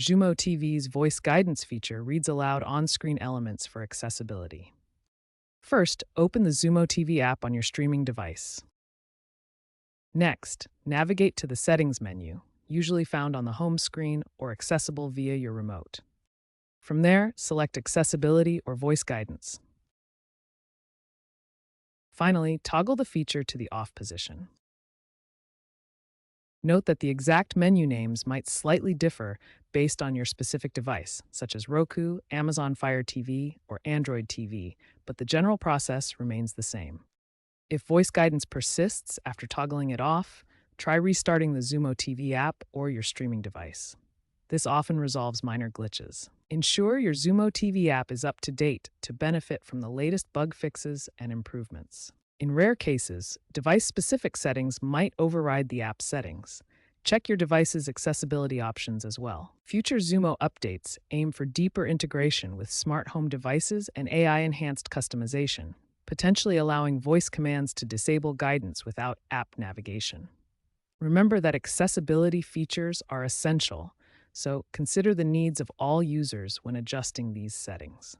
Xumo TV's voice guidance feature reads aloud on-screen elements for accessibility. First, open the Xumo TV app on your streaming device. Next, navigate to the Settings menu, usually found on the home screen or accessible via your remote. From there, select Accessibility or Voice Guidance. Finally, toggle the feature to the off position. Note that the exact menu names might slightly differ based on your specific device, such as Roku, Amazon Fire TV, or Android TV, but the general process remains the same. If voice guidance persists after toggling it off, try restarting the Xumo TV app or your streaming device. This often resolves minor glitches. Ensure your Xumo TV app is up to date to benefit from the latest bug fixes and improvements. In rare cases, device-specific settings might override the app's settings. Check your device's accessibility options as well. Future Xumo updates aim for deeper integration with smart home devices and AI-enhanced customization, potentially allowing voice commands to disable guidance without app navigation. Remember that accessibility features are essential, so consider the needs of all users when adjusting these settings.